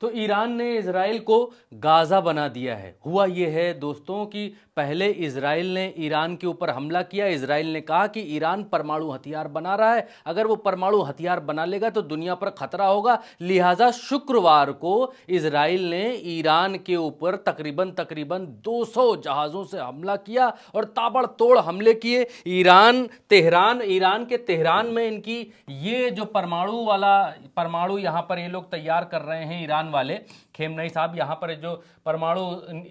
तो ईरान ने इजराइल को गाज़ा बना दिया है। हुआ ये है दोस्तों कि पहले इजराइल ने ईरान के ऊपर हमला किया। इजराइल ने कहा कि ईरान परमाणु हथियार बना रहा है, अगर वो परमाणु हथियार बना लेगा तो दुनिया पर खतरा होगा। लिहाजा शुक्रवार को इजराइल ने ईरान के ऊपर तकरीबन तकरीबन 200 जहाज़ों से हमला किया और ताबड़तोड़ हमले किए। ईरान के तेहरान में इनकी ये जो परमाणु यहाँ पर ये लोग तैयार कर रहे हैं, ईरान वाले खेमनई साहब, यहाँ पर जो परमाणु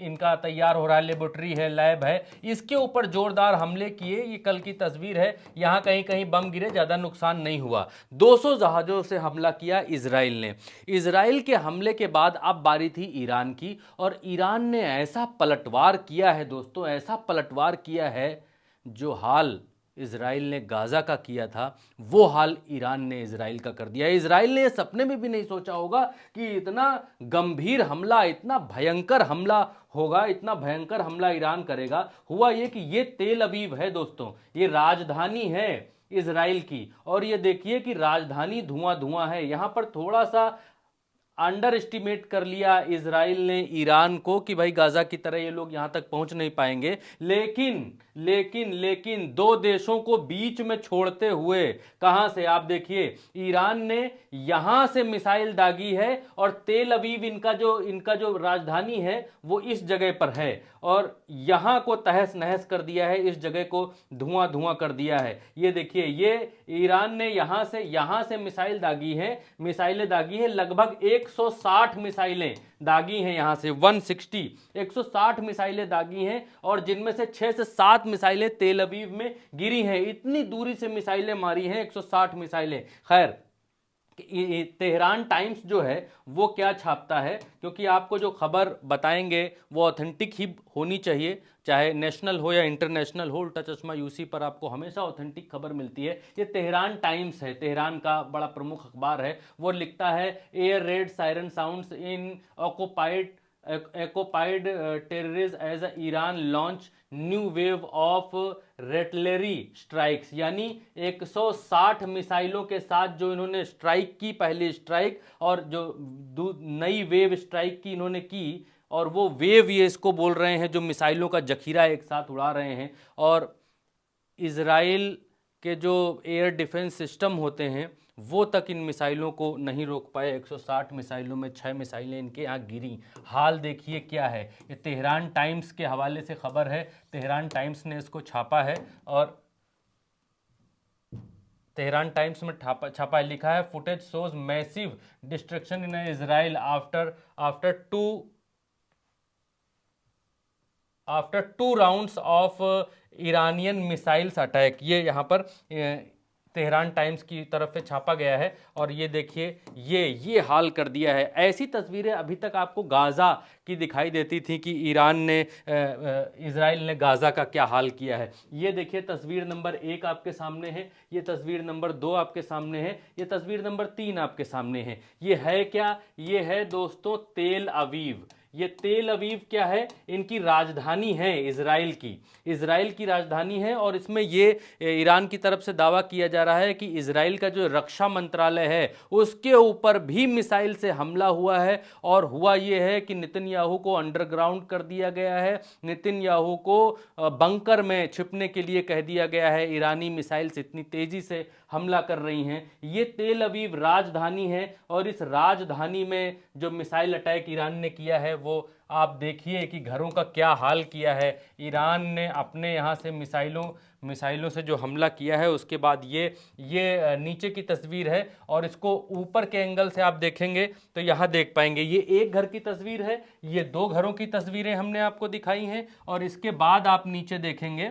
इनका तैयार हो रहा है, लेबोरेटरी है, लैब है, इसके ऊपर जोरदार हमले किए। ये कल की तस्वीर है, यहाँ कहीं कहीं बम गिरे, ज़्यादा नुकसान नहीं हुआ। 200 जहाज़ों से हमला किया इजराइल ने। इजराइल के हमले के बाद अब बारी थी ईरान की, और ईरान ने ऐसा पलटवार किया है दोस्तों, ऐसा पलटवार किया है, जो हाल इजराइल ने गाज़ा का किया था वो हाल ईरान ने इजराइल का कर दिया। इजराइल ने सपने में भी नहीं सोचा होगा कि इतना गंभीर हमला, इतना भयंकर हमला होगा, इतना भयंकर हमला ईरान करेगा। हुआ ये कि ये तेल अवीव है दोस्तों, ये राजधानी है इजराइल की, और ये देखिए कि राजधानी धुआं धुआं है। यहां पर थोड़ा सा अंडर एस्टिमेट कर लिया इजराइल ने ईरान को कि भाई गाजा की तरह ये लोग यहां तक पहुंच नहीं पाएंगे, लेकिन लेकिन लेकिन दो देशों को बीच में छोड़ते हुए, कहां से आप देखिए, ईरान ने यहां से मिसाइल दागी है, और तेल अवीव इनका जो राजधानी है वो इस जगह पर है, और यहां को तहस नहस कर दिया है, इस जगह को धुआं धुआं कर दिया है। ये देखिए, ये ईरान ने यहां से मिसाइल दागी है, मिसाइलें दागी है, लगभग 160 मिसाइलें दागी हैं, यहां से 160 मिसाइलें दागी हैं, और जिनमें से 6 से 7 मिसाइलें तेल अवीव में गिरी हैं। इतनी दूरी से मिसाइलें मारी हैं, 160 मिसाइलें। खैर, तेहरान टाइम्स जो है वो क्या छापता है, क्योंकि आपको जो खबर बताएंगे वो ऑथेंटिक ही होनी चाहिए, चाहे नेशनल हो या इंटरनेशनल हो। उल्टा चश्मा यूसी पर आपको हमेशा ऑथेंटिक खबर मिलती है। ये तेहरान टाइम्स है, तेहरान का बड़ा प्रमुख अखबार है। वो लिखता है, air raid siren sounds in occupied territories as Iran launch new wave of retaliatory strikes, यानी 160 मिसाइलों के साथ जो इन्होंने स्ट्राइक की, पहली स्ट्राइक, और जो नई वेव स्ट्राइक की इन्होंने की, और वो वेव ये इसको बोल रहे हैं जो मिसाइलों का जखीरा एक साथ उड़ा रहे हैं। और इजराइल के जो एयर डिफेंस सिस्टम होते हैं वो तक इन मिसाइलों को नहीं रोक पाए। 160 मिसाइलों में 6 मिसाइलें इनके यहाँ गिरी। हाल देखिए क्या है। ये तेहरान टाइम्स के हवाले से खबर है, तेहरान टाइम्स ने इसको छापा है, और तेहरान टाइम्स में छापा है, लिखा है, footage shows massive destruction in Israel after two rounds of Iranian missiles attack. ये यहाँ पर तेहरान टाइम्स की तरफ से छापा गया है, और ये देखिए, ये हाल कर दिया है। ऐसी तस्वीरें अभी तक आपको गाज़ा की दिखाई देती थी कि इजराइल ने गाज़ा का क्या हाल किया है। ये देखिए, तस्वीर नंबर 1 आपके सामने है, ये तस्वीर नंबर 2 आपके सामने है, ये तस्वीर नंबर 3 आपके सामने है। ये है क्या? ये है दोस्तों तेल अवीव। ये तेल अवीव क्या है? इनकी राजधानी है, इजराइल की राजधानी है, और इसमें ये ईरान की तरफ से दावा किया जा रहा है कि इजराइल का जो रक्षा मंत्रालय है उसके ऊपर भी मिसाइल से हमला हुआ है। और हुआ ये है कि नेतन्याहू को अंडरग्राउंड कर दिया गया है, नेतन्याहू को बंकर में छिपने के लिए कह दिया गया है। ईरानी मिसाइल्स इतनी तेजी से हमला कर रही हैं। ये तेल अवीव राजधानी है, और इस राजधानी में जो मिसाइल अटैक ईरान ने किया है वो आप देखिए कि घरों का क्या हाल किया है। ईरान ने अपने यहाँ से मिसाइलों से जो हमला किया है, उसके बाद ये नीचे की तस्वीर है, और इसको ऊपर के एंगल से आप देखेंगे तो यहाँ देख पाएंगे, ये एक घर की तस्वीर है, ये 2 घरों की तस्वीरें हमने आपको दिखाई हैं, और इसके बाद आप नीचे देखेंगे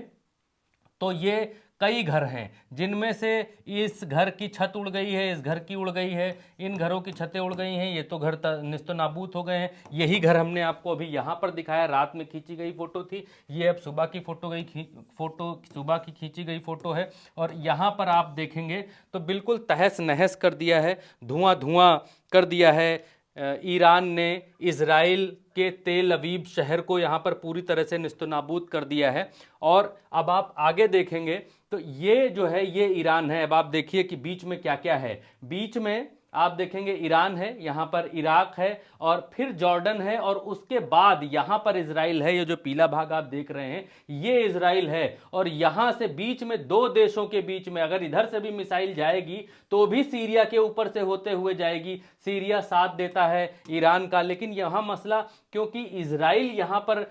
तो ये कई घर हैं, जिनमें से इस घर की छत उड़ गई है, इस घर की उड़ गई है, इन घरों की छतें उड़ गई हैं, ये तो घर निस्तो नाबूद हो गए हैं। यही घर हमने आपको अभी यहाँ पर दिखाया, रात में खींची गई फोटो थी, ये अब सुबह की सुबह की खींची गई फोटो है, और यहाँ पर आप देखेंगे तो बिल्कुल तहस नहस कर दिया है, धुआं धुआं कर दिया है। ईरान ने इजराइल के तेल अवीव शहर को यहाँ पर पूरी तरह से निस्तनाबूद कर दिया है। और अब आप आगे देखेंगे तो ये जो है ये ईरान है। अब आप देखिए कि बीच में क्या क्या है। बीच में आप देखेंगे ईरान है, यहाँ पर इराक है और फिर जॉर्डन है और उसके बाद यहाँ पर इजराइल है। ये जो पीला भाग आप देख रहे हैं ये इजराइल है और यहाँ से बीच में दो देशों के बीच में अगर इधर से भी मिसाइल जाएगी तो भी सीरिया के ऊपर से होते हुए जाएगी। सीरिया साथ देता है ईरान का, लेकिन यहाँ मसला क्योंकि इजराइल यहाँ पर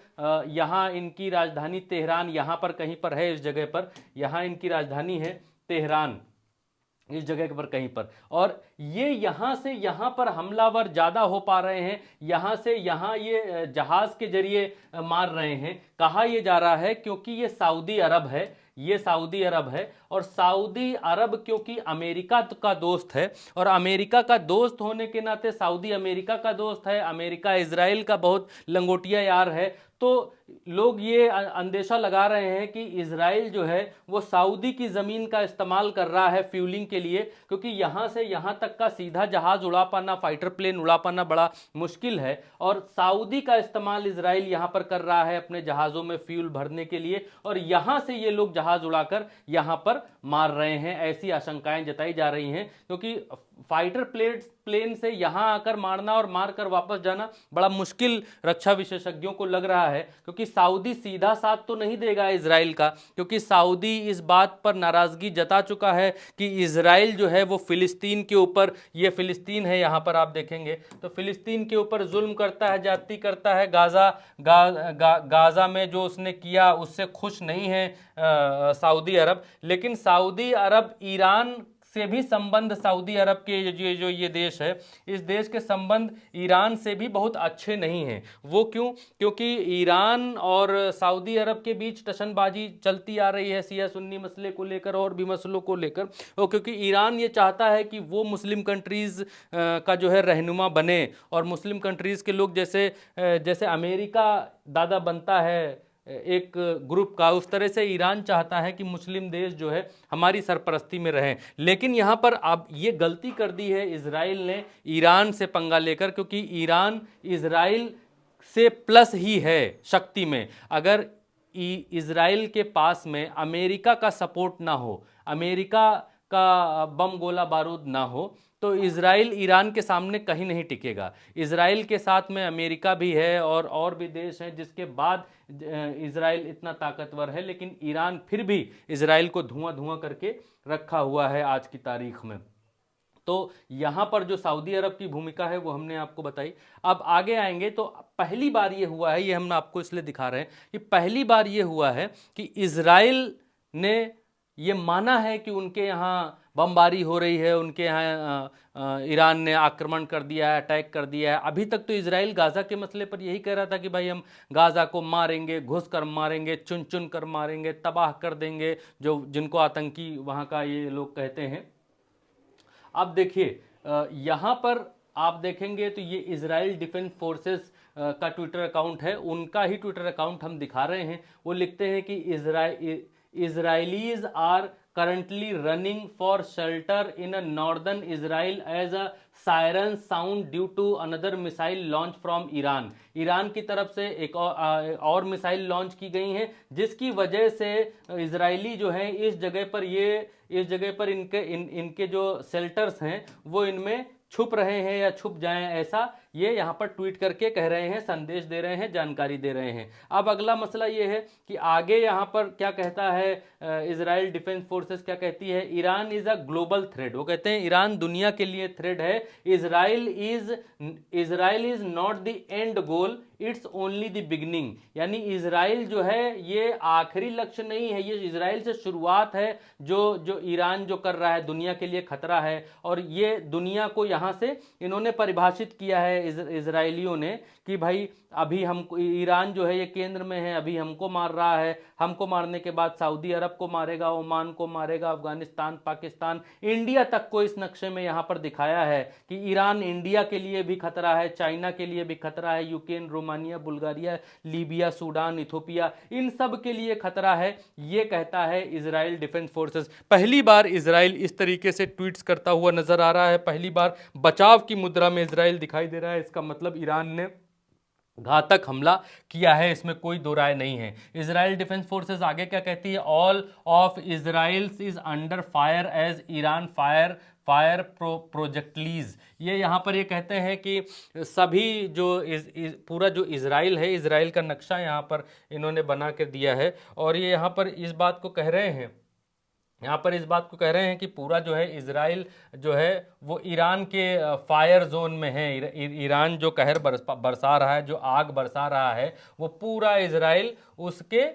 यहाँ इनकी राजधानी तेहरान यहाँ पर कहीं पर है, इस जगह पर यहाँ इनकी राजधानी है तेहरान, इस जगह पर कहीं पर, और ये यहां से यहां पर हमलावर ज्यादा हो पा रहे हैं, यहां से यहां ये जहाज के जरिए मार रहे हैं। कहा यह जा रहा है क्योंकि ये सऊदी अरब है, ये सऊदी अरब है और सऊदी अरब क्योंकि अमेरिका का दोस्त है और अमेरिका का दोस्त होने के नाते सऊदी अमेरिका का दोस्त है, अमेरिका इजराइल का बहुत लंगोटिया यार है, तो लोग ये अंदेशा लगा रहे हैं कि इजराइल जो है वो सऊदी की ज़मीन का इस्तेमाल कर रहा है फ्यूलिंग के लिए, क्योंकि यहाँ से यहाँ तक का सीधा जहाज़ उड़ा पाना, फाइटर प्लेन उड़ा पाना बड़ा मुश्किल है और सऊदी का इस्तेमाल इजराइल यहाँ पर कर रहा है अपने जहाज़ों में फ्यूल भरने के लिए और यहाँ से ये लोग जहाज़ उड़ाकर यहाँ पर मार रहे हैं, ऐसी आशंकाएं जताई जा रही हैं। क्योंकि फाइटर प्लेन से यहां आकर मारना और मारकर वापस जाना बड़ा मुश्किल रक्षा विशेषज्ञों को लग रहा है, क्योंकि सऊदी सीधा साथ तो नहीं देगा इजराइल का, क्योंकि सऊदी इस बात पर नाराजगी जता चुका है कि इजराइल जो है वो फिलिस्तीन के ऊपर, ये फिलिस्तीन है यहाँ पर आप देखेंगे तो फिलिस्तीन के ऊपर जुल्म करता है, ज्यादती करता है। गाजा में जो उसने किया उससे खुश नहीं है सऊदी अरब, लेकिन सऊदी अरब ईरान से भी संबंध, सऊदी अरब के जो ये देश है, इस देश के संबंध ईरान से भी बहुत अच्छे नहीं हैं। वो क्यों? क्योंकि ईरान और सऊदी अरब के बीच टशनबाजी चलती आ रही है शिया सुन्नी मसले को लेकर और भी मसलों को लेकर, और क्योंकि ईरान ये चाहता है कि वो मुस्लिम कंट्रीज़ का जो है रहनुमा बने और मुस्लिम कंट्रीज़ के लोग जैसे अमेरिका दादा बनता है एक ग्रुप का, उस तरह से ईरान चाहता है कि मुस्लिम देश जो है हमारी सरपरस्ती में रहें। लेकिन यहाँ पर अब ये गलती कर दी है इजराइल ने ईरान से पंगा लेकर, क्योंकि ईरान इजराइल से प्लस ही है शक्ति में। अगर इजराइल के पास में अमेरिका का सपोर्ट ना हो, अमेरिका का बम गोला बारूद ना हो, तो इजराइल ईरान के सामने कहीं नहीं टिकेगा। इजराइल के साथ में अमेरिका भी है और भी देश हैं जिसके बाद इजराइल इतना ताकतवर है, लेकिन ईरान फिर भी इजराइल को धुआं धुआं करके रखा हुआ है आज की तारीख में। तो यहाँ पर जो सऊदी अरब की भूमिका है वो हमने आपको बताई। अब आगे आएंगे तो पहली बार ये हुआ है, ये हम आपको इसलिए दिखा रहे हैं कि पहली बार ये हुआ है कि इजराइल ने ये माना है कि उनके यहाँ बमबारी हो रही है, उनके यहाँ ईरान ने आक्रमण कर दिया है, अटैक कर दिया है। अभी तक तो इजराइल गाज़ा के मसले पर यही कह रहा था कि भाई हम गाज़ा को मारेंगे, घुस कर मारेंगे, चुन चुन कर मारेंगे, तबाह कर देंगे, जिनको आतंकी वहाँ का ये लोग कहते हैं। अब देखिए यहाँ पर आप देखेंगे तो ये इजराइल डिफेंस फोर्सेस का ट्विटर अकाउंट है, उनका ही ट्विटर अकाउंट हम दिखा रहे हैं। वो लिखते हैं कि Israelis are currently running for shelter in a northern Israel as a siren sound due to another missile launch from Iran. Iran की तरफ से एक और मिसाइल लॉन्च की गई हैं, जिसकी वजह से इजरायली जो हैं इस जगह पर इनके जो शेल्टर्स हैं वो इनमें छुप रहे हैं या छुप जाएं, ऐसा ये यहाँ पर ट्वीट करके कह रहे हैं, संदेश दे रहे हैं, जानकारी दे रहे हैं। अब अगला मसला ये है कि आगे यहाँ पर क्या कहता है इजराइल डिफेंस फोर्सेस, क्या कहती है, Iran is a global threat. वो कहते हैं ईरान दुनिया के लिए थ्रेट है, Israel is not the end goal, it's only the beginning. यानी इजराइल जो है ये आखिरी लक्ष्य नहीं है, ये इजराइल से शुरुआत है। जो ईरान जो कर रहा है दुनिया के लिए खतरा है, और ये दुनिया को यहाँ से इन्होंने परिभाषित किया है इजराइलियों ने कि भाई अभी हम, ईरान जो है ये केंद्र में है, अभी हमको मार रहा है, हमको मारने के बाद सऊदी अरब को मारेगा, ओमान को मारेगा, अफगानिस्तान, पाकिस्तान, इंडिया तक को इस नक्शे में यहाँ पर दिखाया है कि ईरान इंडिया के लिए भी खतरा है, चाइना के लिए भी खतरा है, Ukraine, Romania, Bulgaria, Libya, Sudan, Ethiopia, इन सब के लिए खतरा है, ये कहता है इजराइल डिफेंस फोर्सेस। पहली बार इजराइल इस तरीके से ट्वीट्स करता हुआ नजर आ रहा है, पहली बार बचाव की मुद्रा में इजराइल दिखाई दे रहा है। इसका मतलब ईरान ने घातक हमला किया है, इसमें कोई दो राय नहीं है। इजराइल डिफेंस फोर्सेस आगे क्या कहती है, all of Israel's is under fire as Iran fire fire projectiles. ये यहाँ पर ये कहते हैं कि सभी जो पूरा जो इजराइल है, इजराइल का नक्शा यहाँ पर इन्होंने बना कर दिया है। और ये यहाँ पर इस बात को कह रहे हैं, यहाँ पर इस बात को कह रहे हैं कि पूरा जो है इजराइल जो है वो ईरान के फायर जोन में है। ईरान जो कहर बरसा रहा है, जो आग बरसा रहा है, वो पूरा इजराइल उसके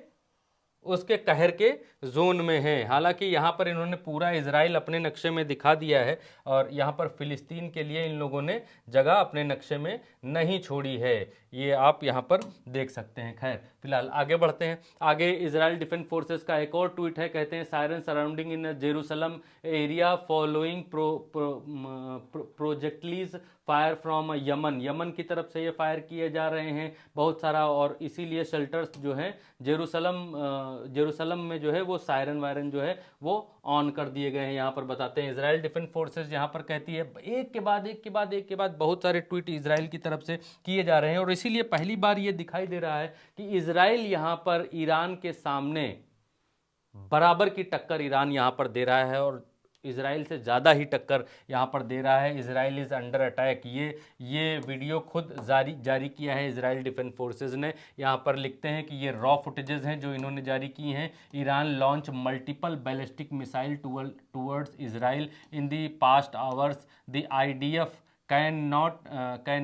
उसके कहर के जोन में है। हालांकि यहाँ पर इन्होंने पूरा इजराइल अपने नक्शे में दिखा दिया है और यहाँ पर फिलिस्तीन के लिए इन लोगों ने जगह अपने नक्शे में नहीं छोड़ी है। ये आप यहाँ पर देख सकते हैं। खैर फिलहाल आगे बढ़ते हैं। आगे इजराइल डिफेंस फोर्सेस का एक और ट्वीट है, कहते हैं siren surrounding in Jerusalem area following projectiles fire from Yemen. Yemen की तरफ से ये फायर किए जा रहे हैं बहुत सारा, और इसीलिए शेल्टर्स जो हैं जेरूसलम में जो है वो सायरन वायरन जो है वो ऑन कर दिए गए हैं। यहाँ पर बताते हैं इजराइल डिफेंस फोर्सेस यहाँ पर कहती है, एक के बाद एक के बाद एक के बाद बहुत सारे ट्वीट इजराइल की तरफ से किए जा रहे हैं। और इसीलिए पहली बार ये दिखाई दे रहा है कि इजराइल यहाँ पर ईरान के सामने बराबर की टक्कर ईरान यहाँ पर दे रहा है, और इजराइल से ज़्यादा ही टक्कर यहाँ पर दे रहा है। इजराइल इज़ अंडर अटैक, ये वीडियो खुद जारी किया है इजराइल डिफेंस फोर्सेस ने। यहाँ पर लिखते हैं कि ये रॉ फुटेजेस हैं जो इन्होंने जारी की हैं। Iran launch multiple ballistic missile towards Israel in the past hours. The IDF can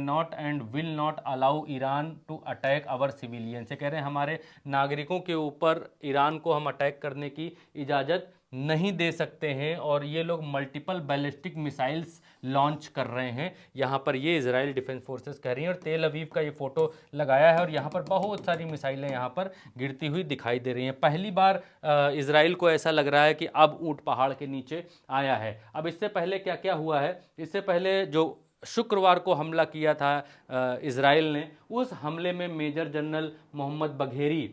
not and will not allow Iran to attack our civilian. से कह रहे हैं हमारे नागरिकों के ऊपर ईरान को हम अटैक करने की इजाज़त नहीं दे सकते हैं। और ये लोग मल्टीपल बैलिस्टिक मिसाइल्स लॉन्च कर रहे हैं, यहाँ पर ये इजराइल डिफेंस फोर्सेस कह रही हैं। और तेल अवीव का ये फोटो लगाया है और यहाँ पर बहुत सारी मिसाइलें यहाँ पर गिरती हुई दिखाई दे रही हैं। पहली बार इजराइल को ऐसा लग रहा है कि अब ऊंट पहाड़ के नीचे आया है। अब इससे पहले क्या क्या हुआ है, इससे पहले जो शुक्रवार को हमला किया था इजराइल ने, उस हमले में मेजर जनरल मोहम्मद बघेरी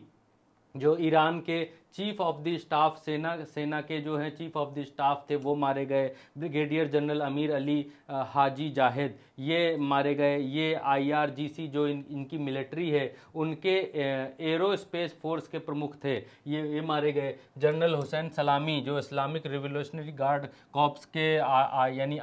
जो ईरान के चीफ ऑफ द स्टाफ सेना के जो हैं चीफ ऑफ द स्टाफ थे वो मारे गए। ब्रिगेडियर जनरल अमीर अली हाजी जाहिद ये मारे गए। ये IRGC जो इनकी मिलिट्री है उनके एरोस्पेस फोर्स के प्रमुख थे, ये मारे गए। जनरल हुसैन सलामी जो इस्लामिक रिवोल्यूशनरी गार्ड कॉर्प्स के यानी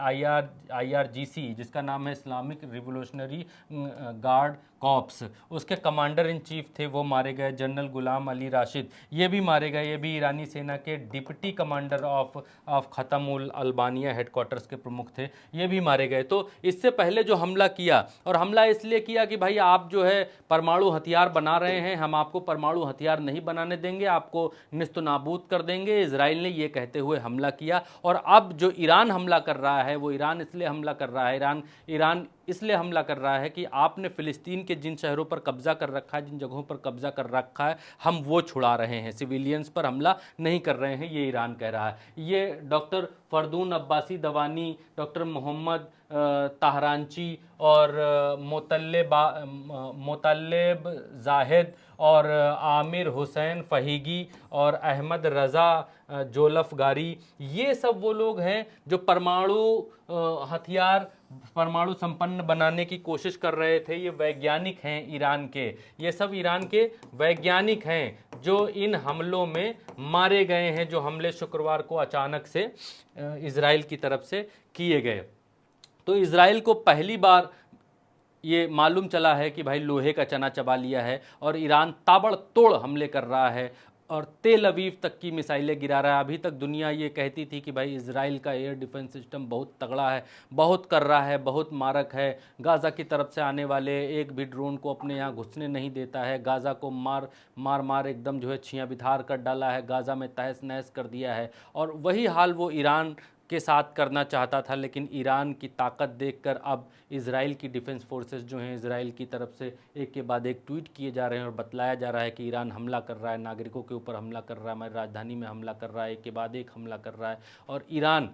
IRGC जिसका नाम है इस्लामिक रिवोल्यूशनरी गार्ड कॉर्प्स, उसके कमांडर इन चीफ थे, वो मारे गए। जनरल गुलाम अली राशिद ये भी मारे गए। ये भी ईरानी सेना के deputy commander of Khatamul Albania headquarters के प्रमुख थे, ये भी मारे गए। तो इससे पहले जो हमला किया, और हमला इसलिए किया कि भाई आप जो है परमाणु हथियार बना रहे हैं, हम आपको परमाणु हथियार नहीं बनाने देंगे, आपको निस्त नाबूद कर देंगे। इजराइल ने ये कहते हुए हमला किया। और अब जो ईरान हमला कर रहा है वो ईरान इसलिए हमला कर रहा है, ईरान इसलिए हमला कर रहा है कि आपने फिलिस्तीन के जिन शहरों पर कब्जा कर रखा है, जिन जगहों पर कब्जा कर रखा है, हम वो छुड़ा रहे हैं, सिविलियंस पर हमला नहीं कर रहे हैं, ये ईरान कह रहा है। ये डॉक्टर फरदून अब्बासी दवानी, डॉक्टर मोहम्मद ताहरानची और मोतल्लेब जाहिद और आमिर हुसैन फहीगी और अहमद रज़ा जोलफगारी, ये सब वो लोग हैं जो परमाणु हथियार परमाणु संपन्न बनाने की कोशिश कर रहे थे। ये वैज्ञानिक हैं ईरान के, ये सब ईरान के वैज्ञानिक हैं जो इन हमलों में मारे गए हैं, जो हमले शुक्रवार को अचानक से इजराइल की तरफ से किए गए। तो इजराइल को पहली बार ये मालूम चला है कि भाई लोहे का चना चबा लिया है और ईरान ताबड़तोड़ हमले कर रहा है और तेल अवीव तक की मिसाइलें गिरा रहा है। अभी तक दुनिया ये कहती थी कि भाई इजराइल का एयर डिफेंस सिस्टम बहुत तगड़ा है, बहुत कर रहा है, बहुत मारक है, गाज़ा की तरफ से आने वाले एक भी ड्रोन को अपने यहाँ घुसने नहीं देता है, गाज़ा को मार एकदम जो है छियाँ बिधार कर डाला है, गाज़ा में तहस नहस कर दिया है। और वही हाल वो ईरान के साथ करना चाहता था, लेकिन ईरान की ताकत देखकर अब इजराइल की डिफेंस फोर्सेस जो हैं इजराइल की तरफ से एक के बाद एक ट्वीट किए जा रहे हैं और बतलाया जा रहा है कि ईरान हमला कर रहा है, नागरिकों के ऊपर हमला कर रहा है, हमारी राजधानी में हमला कर रहा है, एक के बाद एक हमला कर रहा है। और ईरान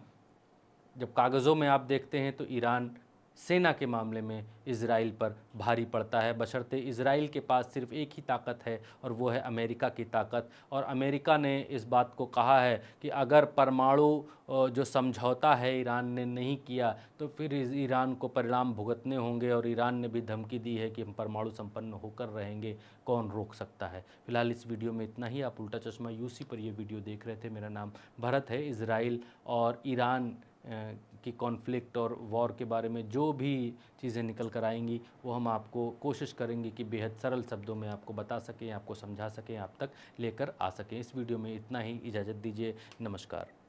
जब कागज़ों में आप देखते हैं तो ईरान सेना के मामले में इजराइल पर भारी पड़ता है, बशर्ते इजराइल के पास सिर्फ एक ही ताकत है और वो है अमेरिका की ताकत। और अमेरिका ने इस बात को कहा है कि अगर परमाणु जो समझौता है ईरान ने नहीं किया तो फिर ईरान को परिणाम भुगतने होंगे, और ईरान ने भी धमकी दी है कि हम परमाणु संपन्न होकर रहेंगे, कौन रोक सकता है। फिलहाल इस वीडियो में इतना ही। आप उल्टा चश्मा यूसी पर ये वीडियो देख रहे थे। मेरा नाम भरत है। इजराइल और ईरान कि कॉन्फ्लिक्ट और वॉर के बारे में जो भी चीज़ें निकल कर आएंगी वो हम आपको कोशिश करेंगे कि बेहद सरल शब्दों में आपको बता सकें, आपको समझा सकें, आप तक लेकर आ सकें। इस वीडियो में इतना ही, इजाज़त दीजिए, नमस्कार।